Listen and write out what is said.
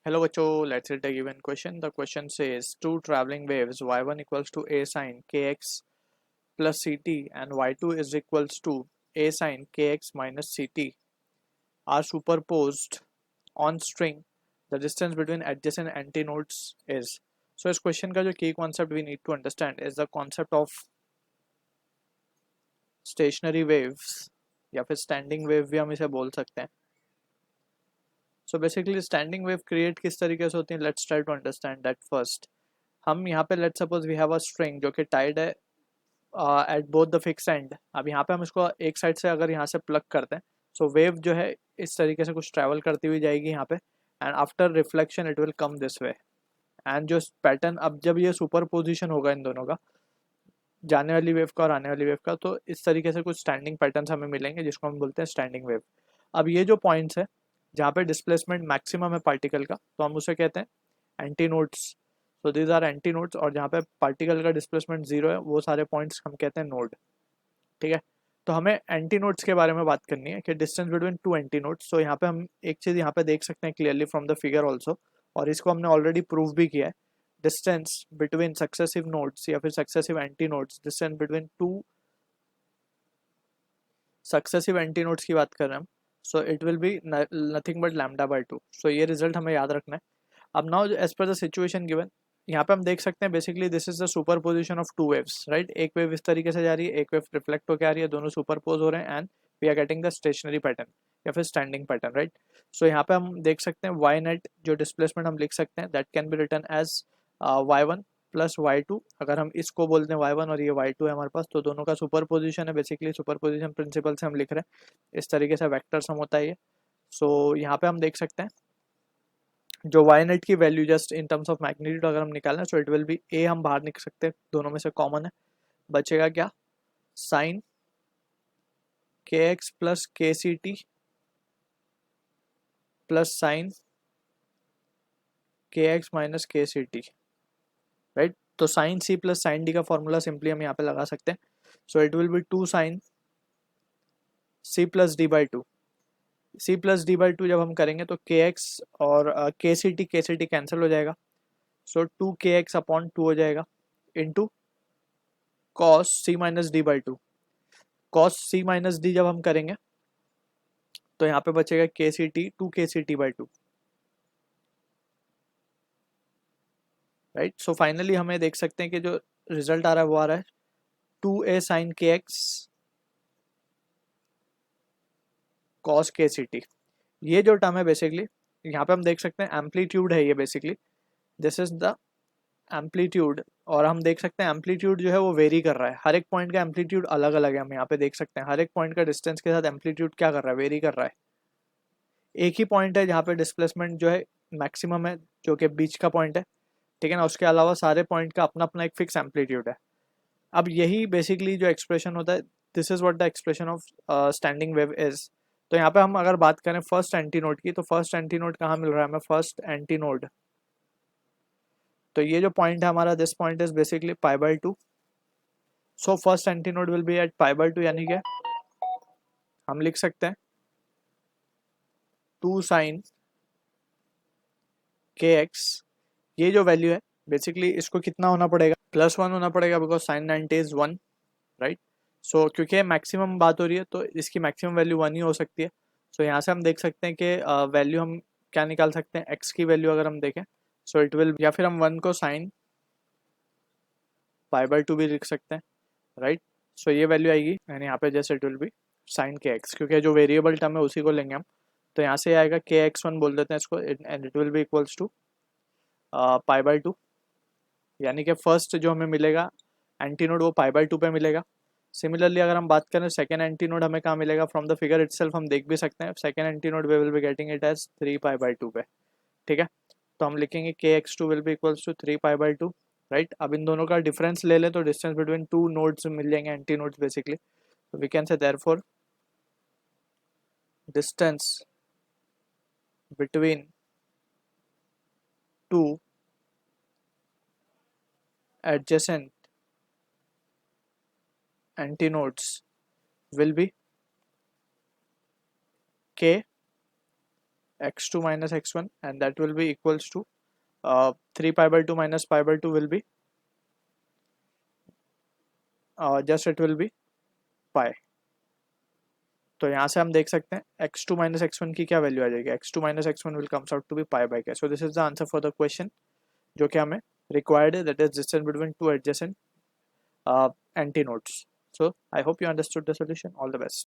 Hello बच्चों, let's read the given question. The question says two traveling waves y1 equals to a sine kx plus ct and y2 is equals to a sine kx minus ct are superposed on string. The distance between adjacent antinodes is. So इस question का जो key concept we need to understand is the concept of stationary waves या फिर standing wave भी हम इसे बोल सकते हैं. So basically standing wave create किस तरीके से होती है, let's try to understand that first. हम यहाँ पे let's suppose we have a string जो कि टाइड है at both the fix end. अब यहाँ पे हम इसको एक साइड से अगर यहाँ से प्लग करते हैं सो वेव जो है इस तरीके से कुछ ट्रैवल करती हुई जाएगी यहाँ पे and after reflection it will come this way. And जो पैटर्न अब जब ये सुपर पोजिशन होगा इन दोनों का, जाने वाली वेव का और आने वाली वेव का, तो इस तरीके से कुछ स्टैंडिंग पैटर्न्स हमें मिलेंगे जिसको हम बोलते हैं स्टैंडिंग वेव. अब ये जो पॉइंट्स है जहाँ पे डिस्प्लेसमेंट मैक्सिमम है पार्टिकल का तो हम उसे कहते हैं anti nodes. So these are anti nodes. और जहाँ पे पार्टिकल का डिस्प्लेसमेंट जीरो है वो सारे पॉइंट्स हम कहते हैं नोड. ठीक है, तो हमें एंटी नोड्स के बारे में बात करनी है कि distance between two anti nodes. So यहाँ पे हम एक चीज़ यहाँ पे देख सकते हैं clearly from the figure also, और इसको हमने ऑलरेडी प्रूव भी किया है. डिस्टेंस बिटवीन सक्सेसिव नोड्स या फिर successive anti nodes, distance between two successive anti nodes की बात कर रहे हैं हम. So it will be nothing but lambda by 2. So ये रिजल्ट हमें याद रखना है. अब now as per the situation given यहाँ पे हम देख सकते हैं basically this is the super position of two waves, right. एक वेव इस तरीके से जा रही है, एक वेव रिफ्लेक्ट होकर आ रही है, दोनों सुपर पोज हो रहे हैं and we are getting the stationary pattern या फिर स्टैंडिंग पैटर्न, राइट. सो यहाँ पे हम देख सकते हैं वाई नेट जो डिस्प्लेसमेंट हम लिख सकते हैं that can be written as y1 plus y2. अगर हम इसको बोलते हैं y1 और ये y2 है हमारे पास, तो दोनों का सुपर पोजिशन है. बेसिकली सुपर पोजिशन प्रिंसिपल से हम लिख रहे हैं, इस तरीके से वेक्टर सम होता है ये. सो यहाँ पे हम देख सकते हैं जो वाई नेट की value just in terms of magnitude अगर हम निकालें सो इट विल बी ए. हम बाहर निकल सकते हैं, दोनों में से कॉमन है. बचेगा क्या, sign K x plus K C T plus sine K x minus K C T, right. तो sine C plus sine D का फॉर्मूला सिंपली हम यहाँ पे लगा सकते हैं. So it will be two sine C plus D by two. C plus D by two जब हम करेंगे तो के एक्स और के सी टी कैंसिल हो जाएगा. So two K x upon two हो जाएगा into cos C minus D by two. Cos C minus D जब हम करेंगे तो यहाँ पे बचेगा के C T two K C T by two, right. So finally हमें देख सकते हैं कि जो रिजल्ट आ रहा है वो आ रहा है to A sign K x cos के सी टी. ये जो टर्म है बेसिकली यहाँ पे हम देख सकते हैं एम्पलीट्यूड है ये. Basically this is the amplitude. और हम देख सकते हैं एम्पलीट्यूड जो है वो वेरी कर रहा है, हर एक पॉइंट का एम्पलीट्यूड अलग अलग है. हम यहाँ पे देख सकते हैं हर एक पॉइंट का डिस्टेंस के साथ एम्पलीट्यूड क्या कर रहा है, वेरी कर रहा है. एक ही पॉइंट है जहाँ पे डिस्प्लेसमेंट जो है मैक्सिमम है, जो कि बीच का पॉइंट है, ठीक है ना. उसके अलावा सारे पॉइंट का अपना अपना एक फिक्स एम्पलीट्यूड है. अब यही बेसिकली जो एक्सप्रेशन होता है, this is what the expression of standing wave is. तो यहाँ पे हम अगर बात करें फर्स्ट एंटी नोड की, तो फर्स्ट एंटी नोड कहाँ मिल रहा है हमें, फर्स्ट एंटी नोड. तो ये जो पॉइंट है हमारा, this point is basically pi by two. So first anti node will be at pi by two, यानी कि हम लिख सकते हैं टू साइन के एक्स. ये जो वैल्यू है बेसिकली इसको कितना होना पड़ेगा, +1 होना पड़ेगा बिकॉज साइन 90 इज 1, राइट. सो क्योंकि मैक्सिमम बात हो रही है तो इसकी मैक्सिमम वैल्यू 1 ही हो सकती है. सो यहाँ से हम देख सकते हैं कि वैल्यू हम क्या निकाल सकते हैं, एक्स की वैल्यू अगर हम देखें सो इट विल, या फिर हम 1 को साइन पाई बाई टू भी लिख सकते हैं, राइट. सो ये वैल्यू आएगी एंड यहाँ पे जैसे it will B sign K x, क्योंकि जो वेरिएबल टर्म है उसी को लेंगे हम. तो यहाँ से आएगा के एक्स वन बोल देते हैं इसको and it will be equals to pi by two. यानी कि फर्स्ट जो हमें मिलेगा एंटीनोड वो पाई बाई टू पे मिलेगा. सिमिलरली अगर हम बात करें सेकेंड एंटीनोड हमें कहाँ मिलेगा, फ्रॉम द फिगर इटसेल्फ हम देख भी सकते हैं second antinode we will be getting it as 3 pi by two पे, ठीक है. तो हम लिखेंगे K x two will be equals to 3 pi by two, right. अब इन दोनों का डिफरेंस ले लें तो डिस्टेंस बिटवीन टू नोड्स मिल जाएंगे, एंटी नोड्स बेसिकली. तो we can say therefore distance between two adjacent antinodes will be k x2 minus x1, and that will be equals to 3 pi by 2 minus pi by 2 will be just it will be pi. तो यहाँ से हम देख सकते हैं x2 minus x1 की क्या value आ जाएगी, x2 minus x1 will comes out to be pi by k. So this is the answer for the question जो कि हमें required है, that is distance between two adjacent antinodes. So I hope you understood the solution. All the best.